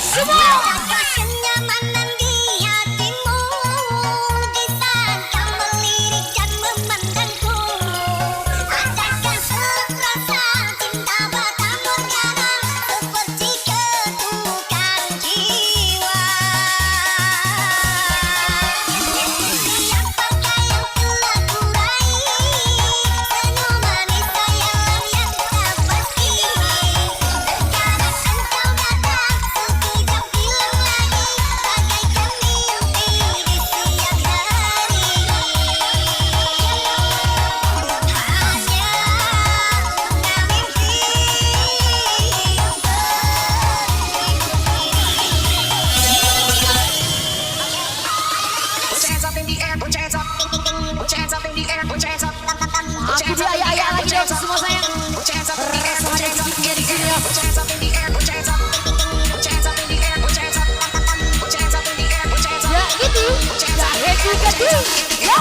Adakah kenyamanan di hatimu di saat kau melirik dan memandangku? Adakah serasa cinta batang morgana seperti ketukan jiwa? Siapakah yang telah kurai senyum manis sayang yang tak pasti? Terkadang engkau datang sekejap hilang lagi bagaikan mimpi di siang hari. Aku diayak-ayak lagi dong semua sayang. Rasa rezekinya di sini ya. Ya gitu. Jahe juga tuh. Ya.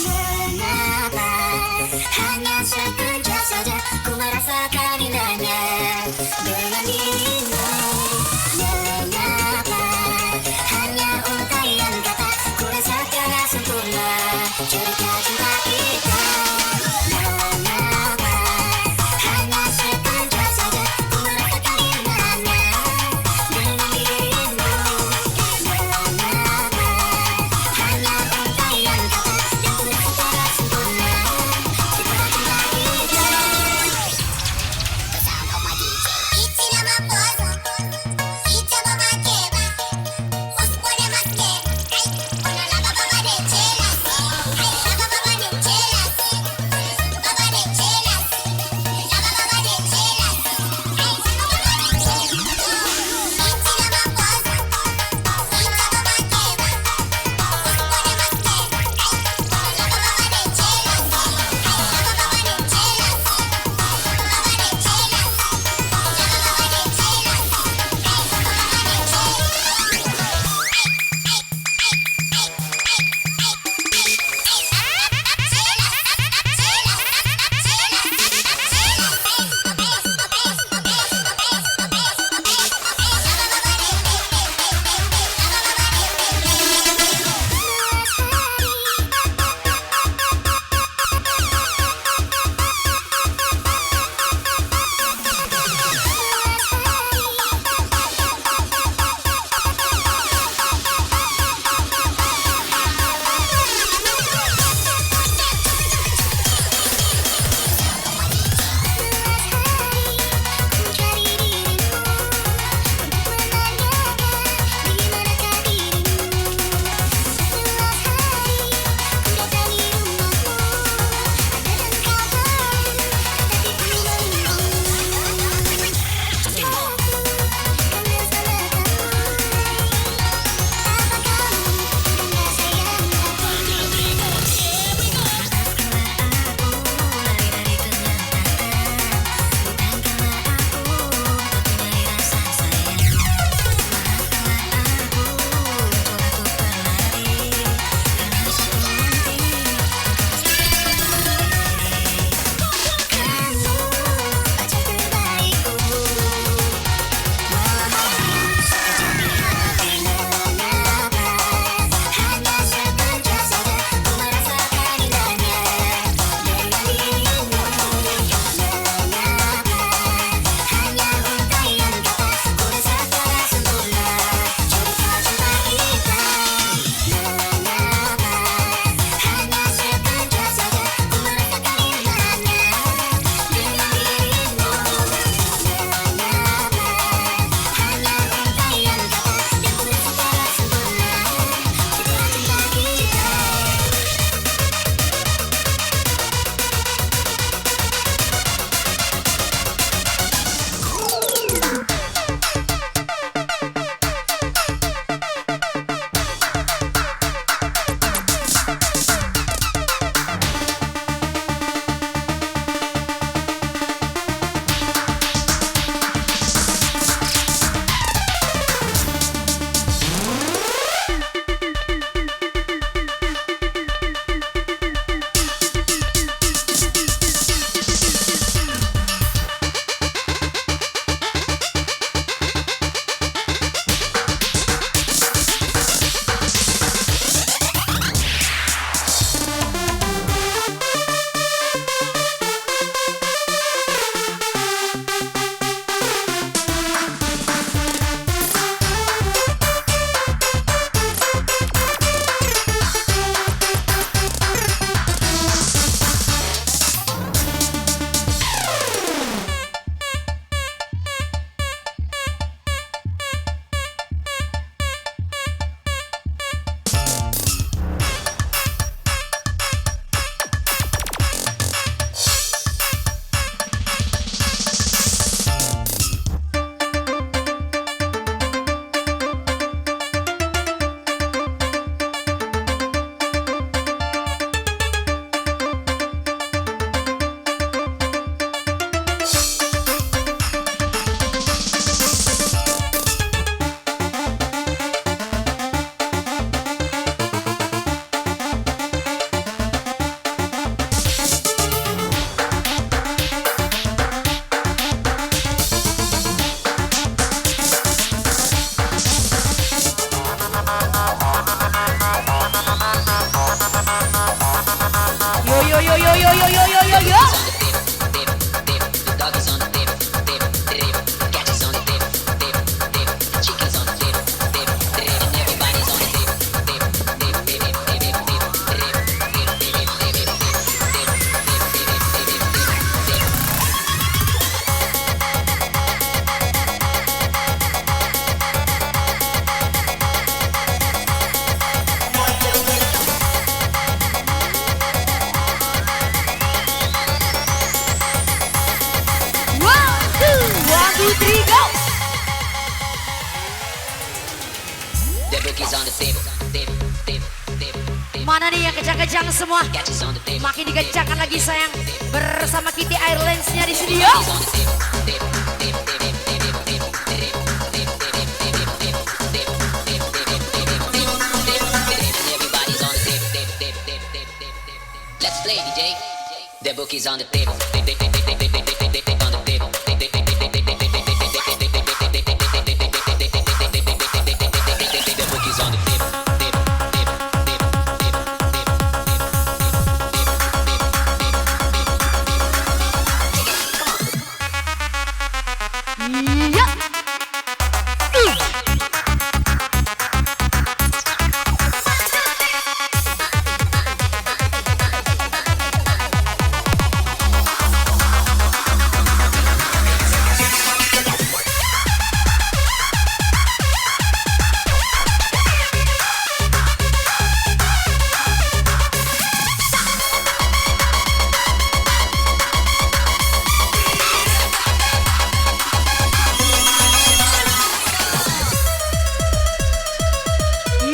Mengapa hanya sekejap saja ku merasakan indahnya dengan dirimu? Mengapa hanya untaian kata ku rasakan sempurna cerita cinta kita? Mengapa hanya sekejap saja ku merasakan indahnya dengan dirimu? Mengapa hanya untaian kata yang ku rasakan sempurna cerita cinta kita? The sound of my DJ. Ichi nama pozo, ichi baba keba, ospore maske, hai, ona la baba de chelas, hai, la baba Mana nih yang kejang-kejang semua? Makin dikencangkan lagi sayang. Bersama Kitty Airlines-nya di studio. Let's play, DJ. The book is on the table. On the table. The book is on the table. Iya.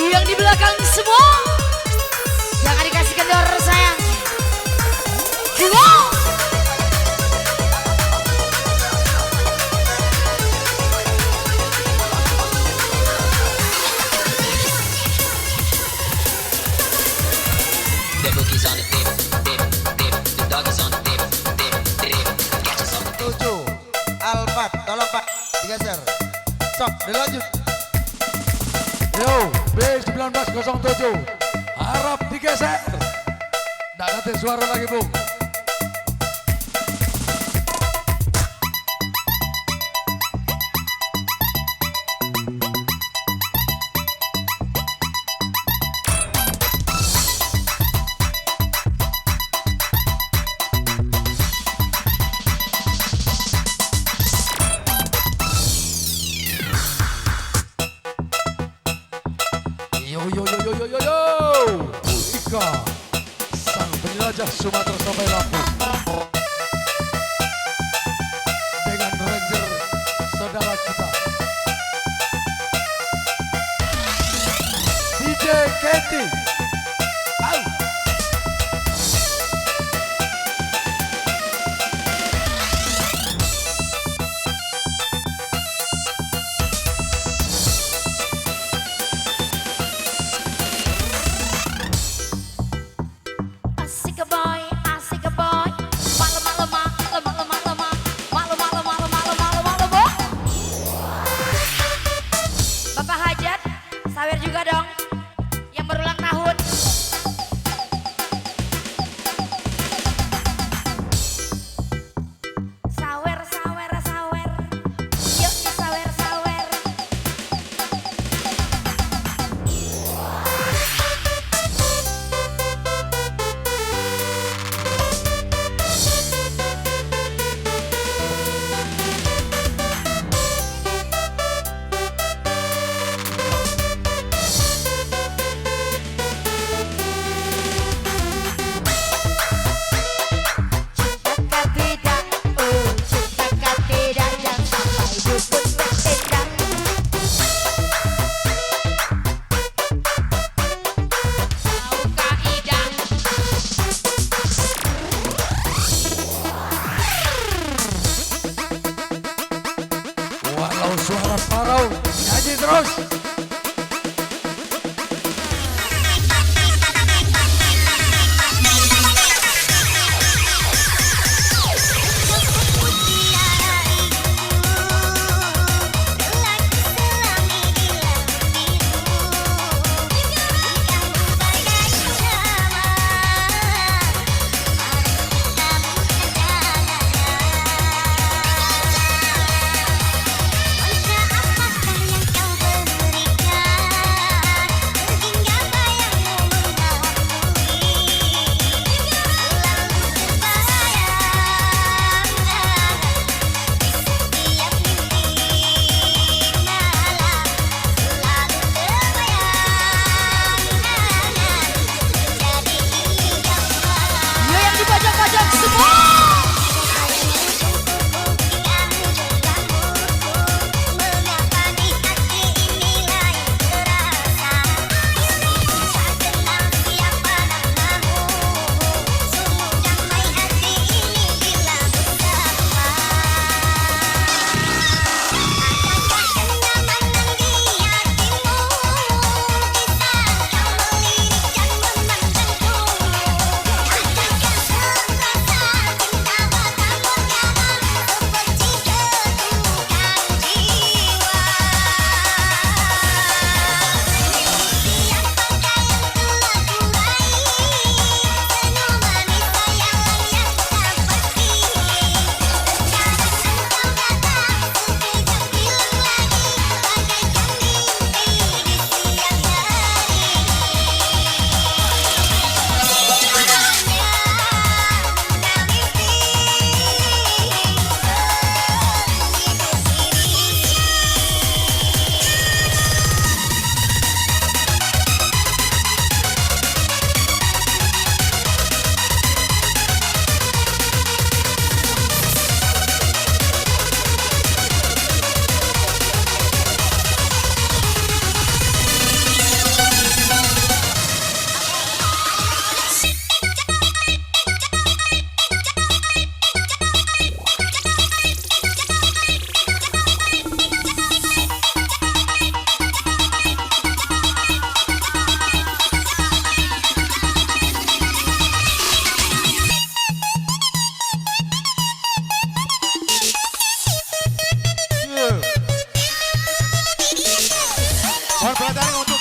Yang di belakang semua jangan dikasih kendor sayang. Dua. The book is on the table. The dog is on the table. Catch us on the table. 7 Alphard, tolong Pak digeser. Sok, dilanjut. Yo, B1907 harap digeser. Nggak nanti suara lagi Bung. Yo. Ika, sang penjelajah Sumatera sampai Lampung. Dengan ranger saudara kita. DJ Kenty. Au. Asik boy, asik boy. Malu boy. Bapak Hajat, sawer juga dong. Yang berulang tahun. Sawer. Yuk sawer.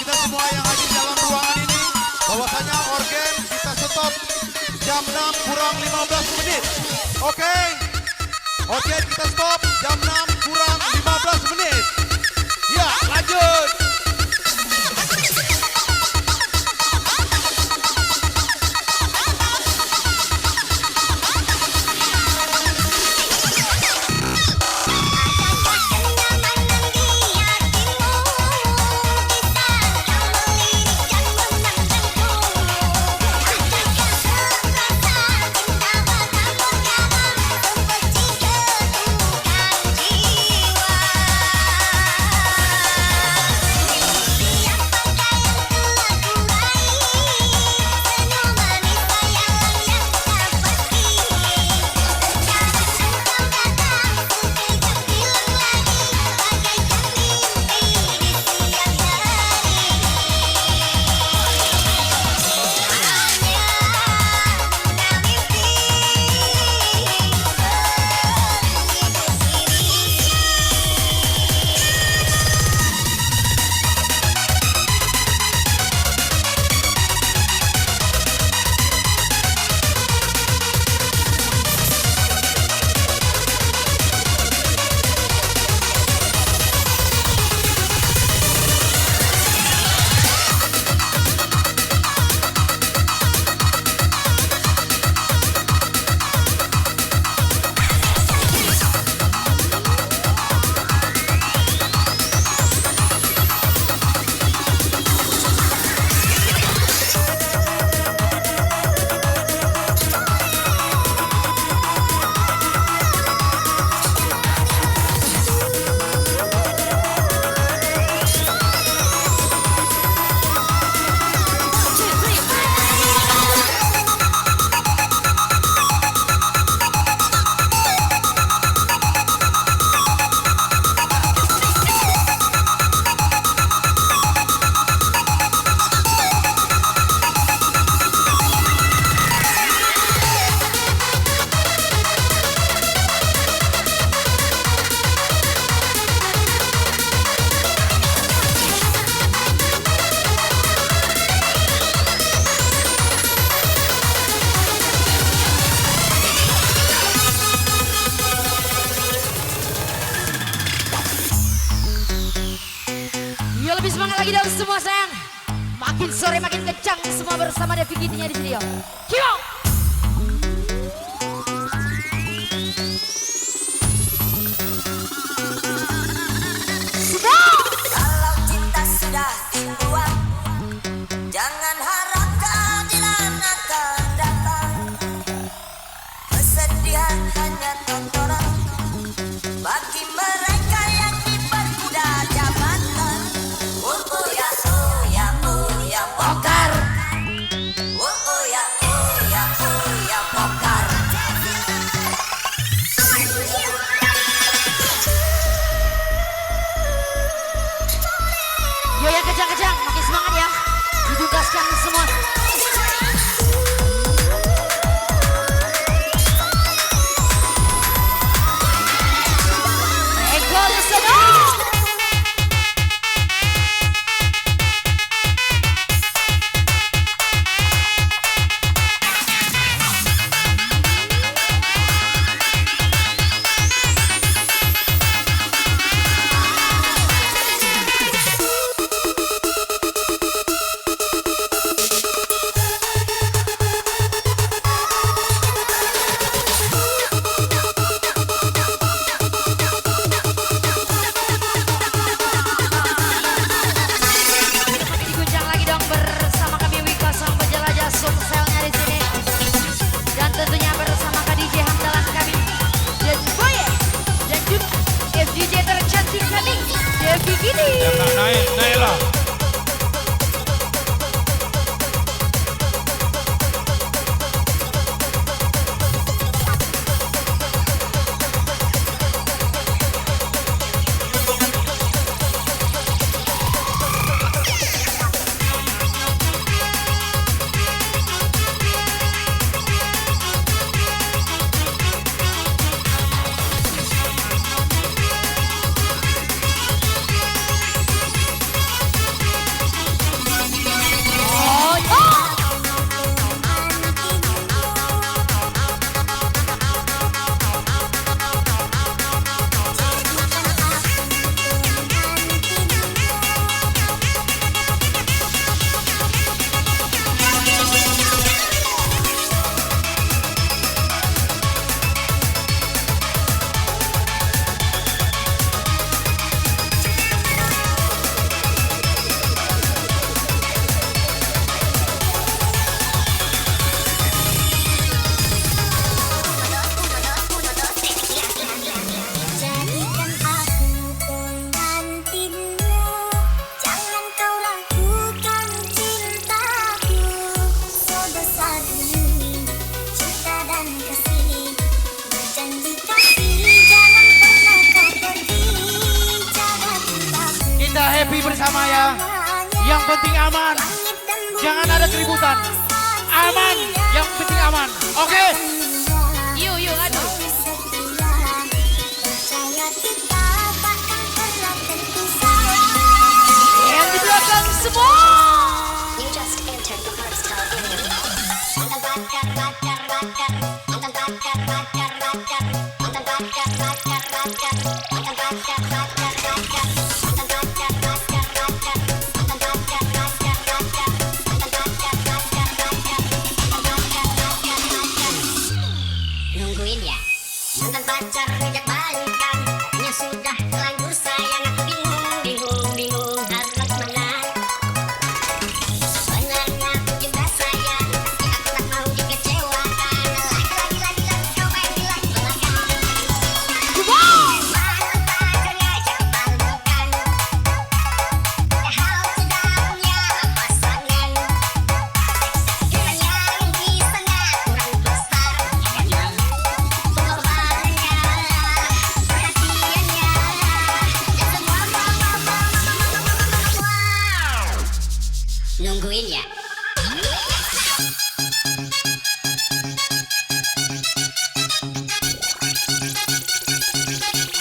kita semua yang hadir dalam ruangan ini bahwasanya organ kita stop jam 6 kurang 15 menit. Oke. Organ kita stop jam 6 kurang 15 menit. Ya, lanjut. Yo, lebih semangat lagi dong semua sayang. Makin sore makin kencang semua bersama Devi Gitinya di sini yo. Yo. Kalau cinta sudah dibuang, jangan harap keadilan akan datang. Kesedihan hanya tontonan bagi mereka yang dipermuda jabatan. Oh ya, oh ya, oh ya, bongkar. Oh ya, oh ya, oh ya, bongkar. Yo yang kencang-kencang, makin semangat ya. Ditugaskan bersama ya. Yang penting aman. Jangan ada keributan. Aman, yang penting aman. Oke. Yuk, yuk, aduh. Yang di belakang semua. You just entered the hardstyle area. Mantan bakar, bakar, bakar. Mantan bakar, bakar, bakar. Mantan bakar, bakar, bakar. Mantan bakar, bakar, bakar. Mantan bakar, bakar, bakar. Mantan bakar, bakar, bakar. Mantan bakar, bakar, bakar. Mantan bakar, bakar, bakar. Nungguin ya. Mantan pacar ngajak balikan. Nya sudah terlanjur sayang. Aku bingung, bingung, bingung. Harus mana? Sebenarnya aku juga sayang, tapi aku tak mau dikecewakan. Lagi kau main bilang belakang. Malam pacarnya jambal bukan. Padahal sudah punya pasangan. Cuman yang di sana kurang besar. Pengorbanannya, perhatiannya, dan semua. Nungguin ya.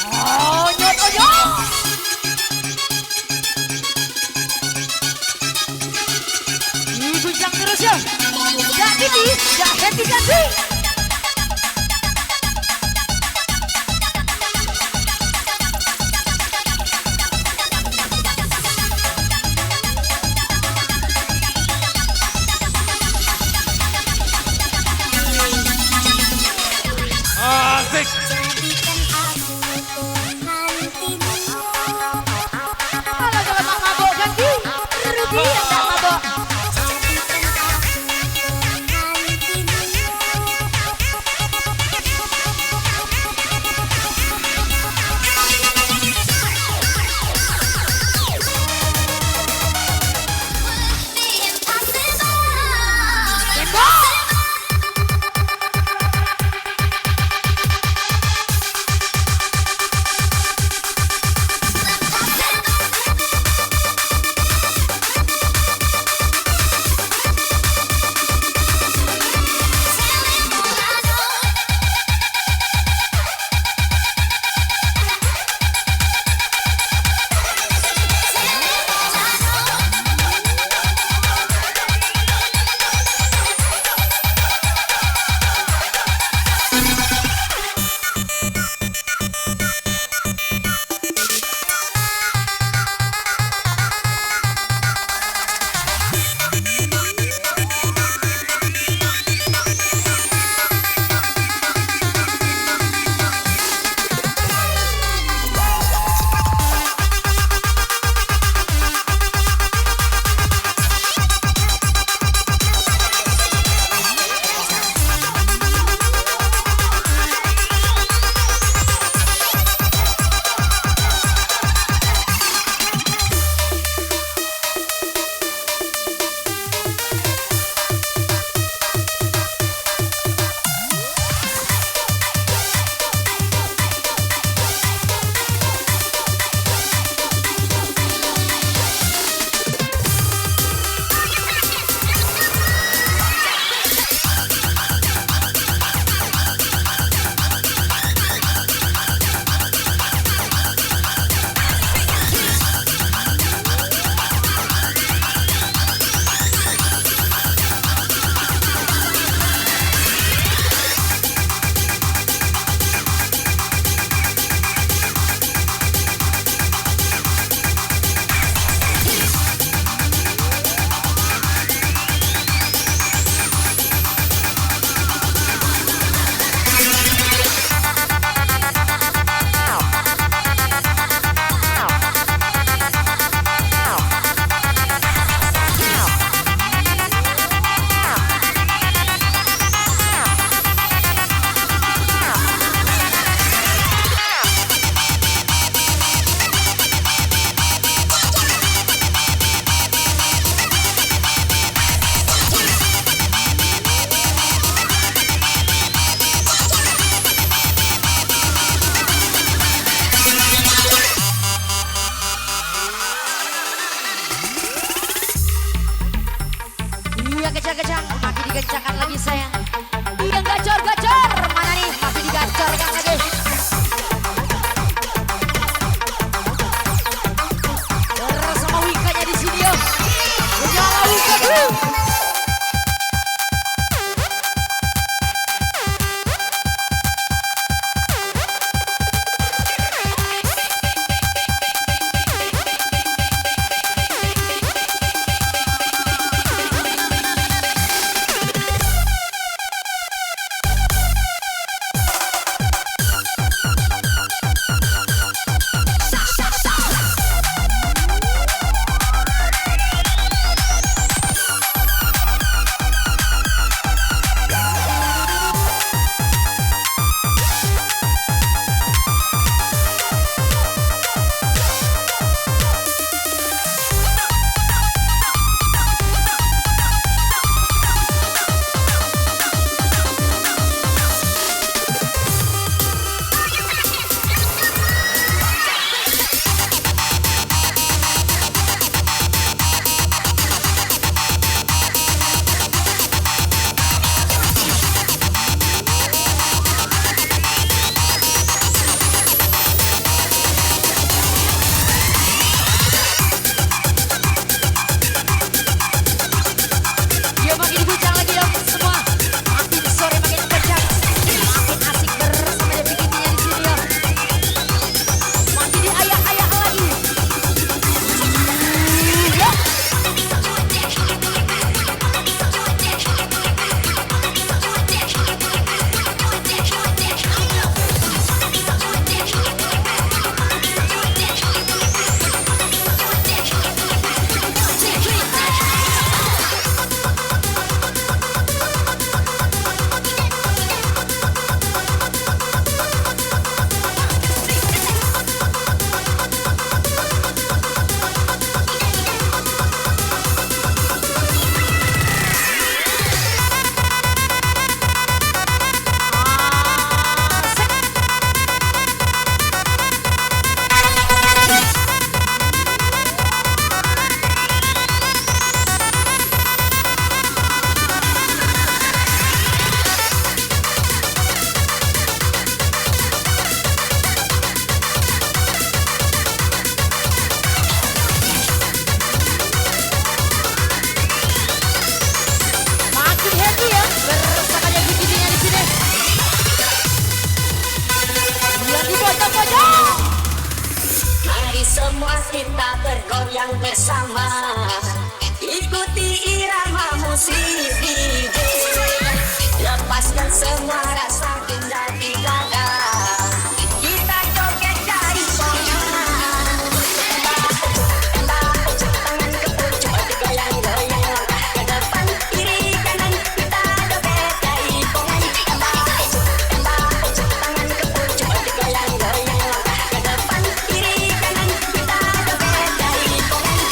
Oh, nyot, oh, nyot. Diguncang terus ya. Ganti, ganti, ganti. Asik. Kalau jangan mabok, ganti. Rudy yang tak mabok. dia kejang-kejang, makin dikencangkan lagi sayang. Yang gacor-gacor, mana nih? Makin digacorkan lagi. Bersama Wikanya di sini yo. Menyala Wika dulu. Semua kita bergoyang bersama, ikuti irama musik DJ. Lepaskan semua rasa tinggal di dada, kita joget cari goyang. Tangan ke pucuk digoyang-goyang, ke depan kiri kanan kita joget cari goyang. Tangan ke pucuk digoyang-goyang, ke depan kiri kanan kita joget cari goyang.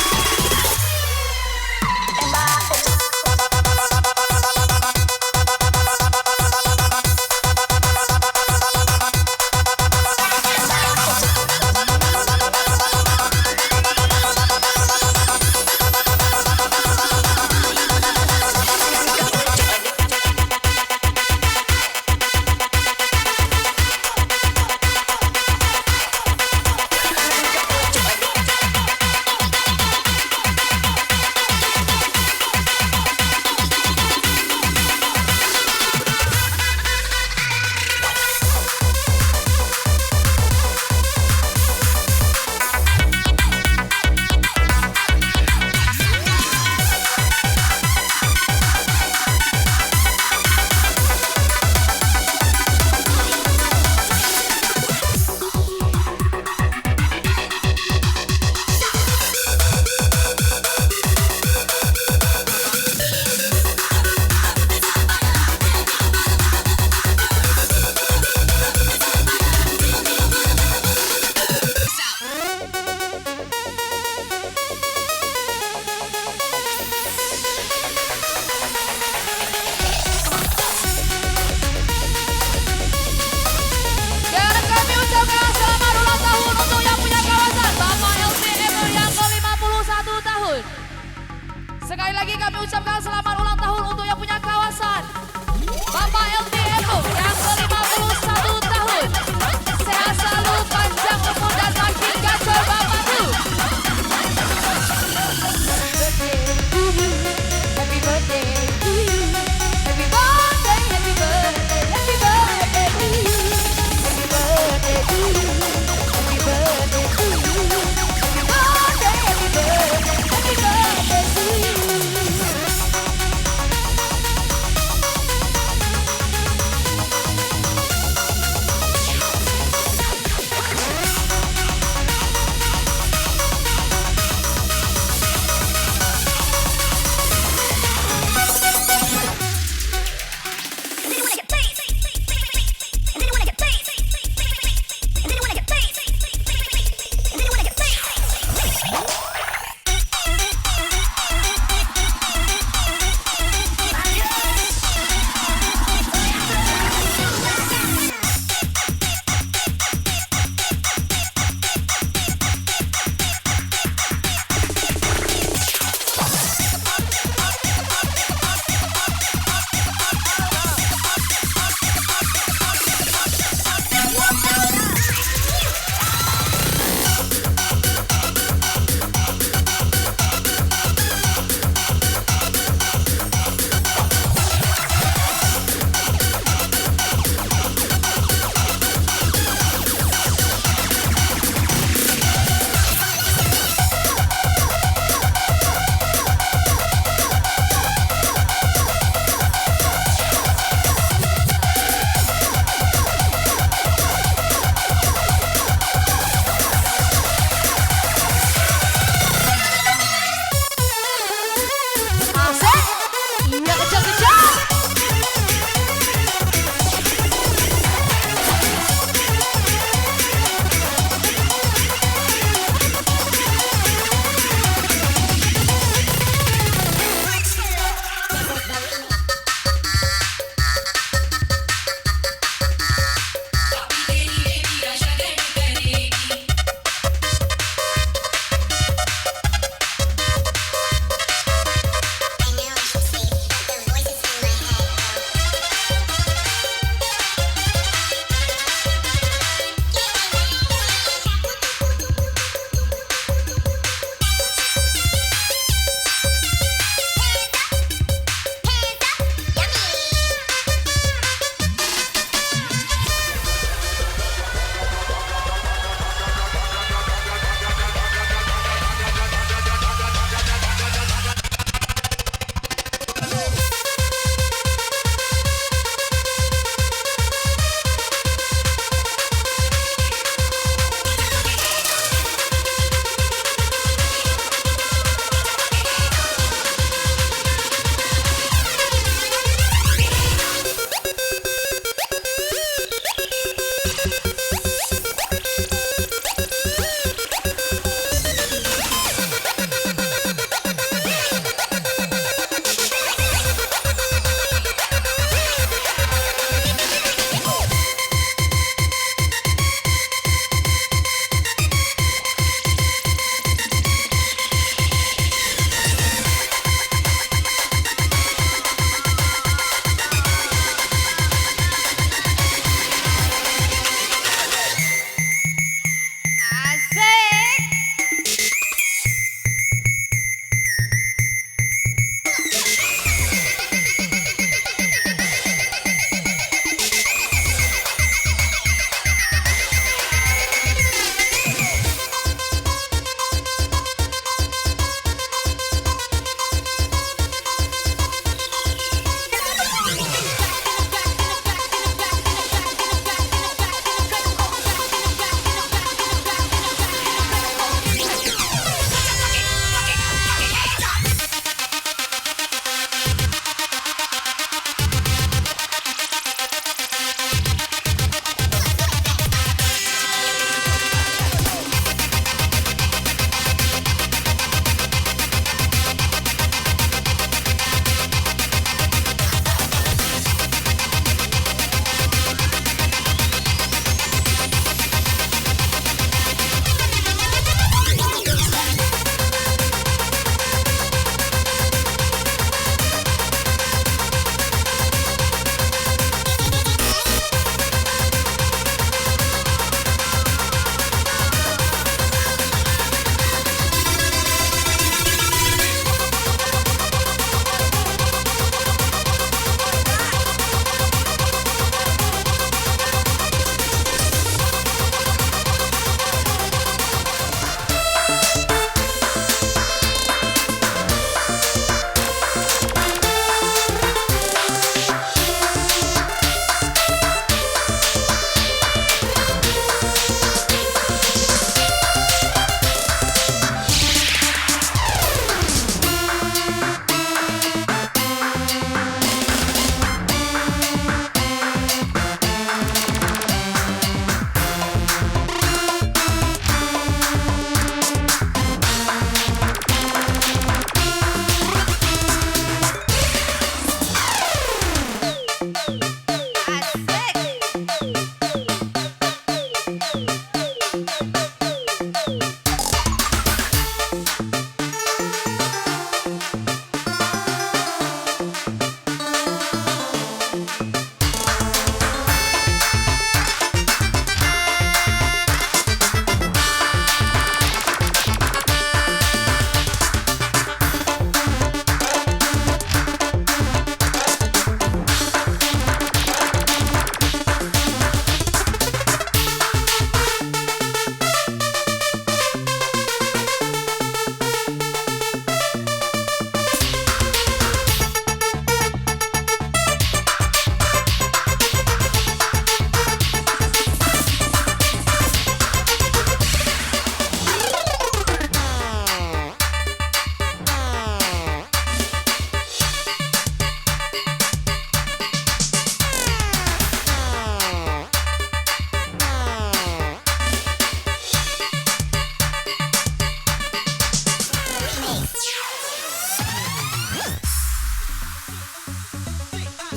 Sekali lagi kami ucapkan selamat ulang tahun untuk yang punya kawasan. Bapak LTMU yang ke-51 tahun. Sehat selalu, panjang umur dan makin gacor Bapak tuh. Happy birthday to you. Happy birthday, happy birthday, happy birthday to you. Happy birthday to you. Happy birthday to you. Happy birthday, happy birthday, happy birthday to you.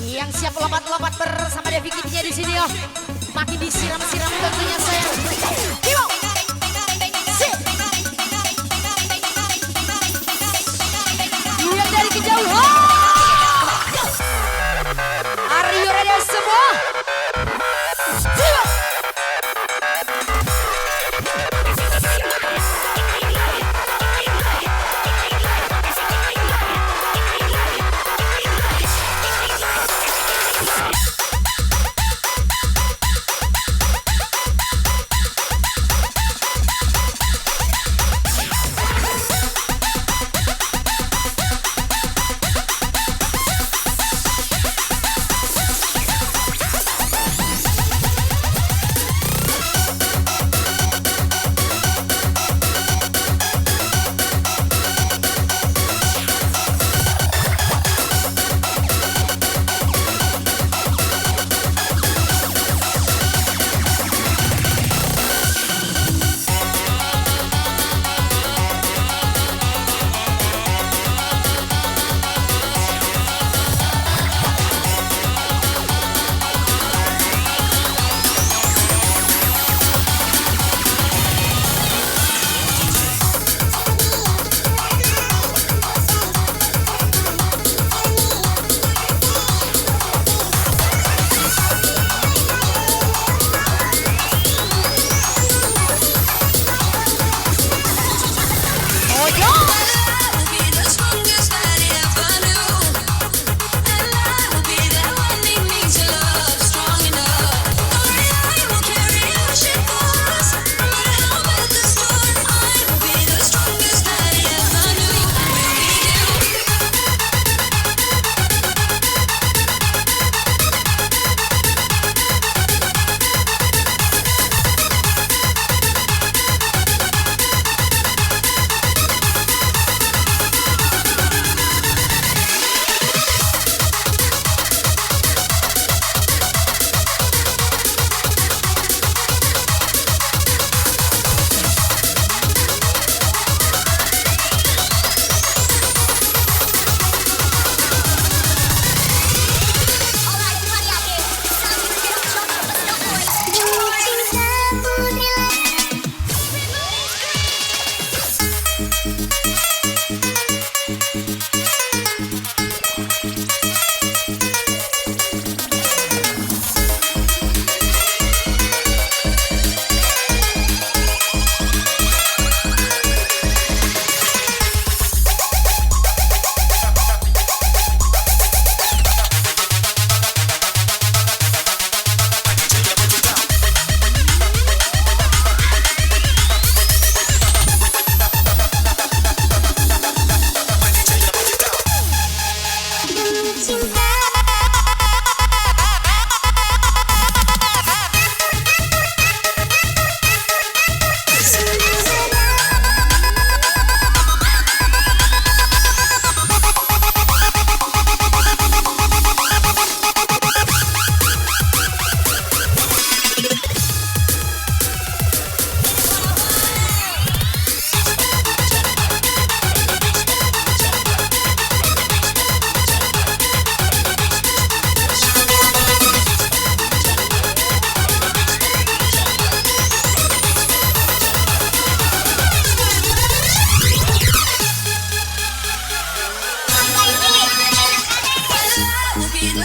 Yang siap lompat-lompat bersama Devi Kitty-nya di sini, oh. Makin disiram-siram tentunya sayang. Yo. Sip. Yang dari kejauhan. Are you ready semua? Siap.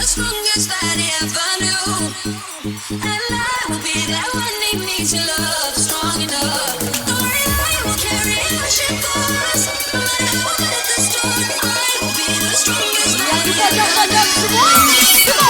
strongest that I ever knew. And I will be there when they need your love strong enough. Don't worry, I will carry your ship for us. No matter how bad the storm, I will be the strongest that I ever knew.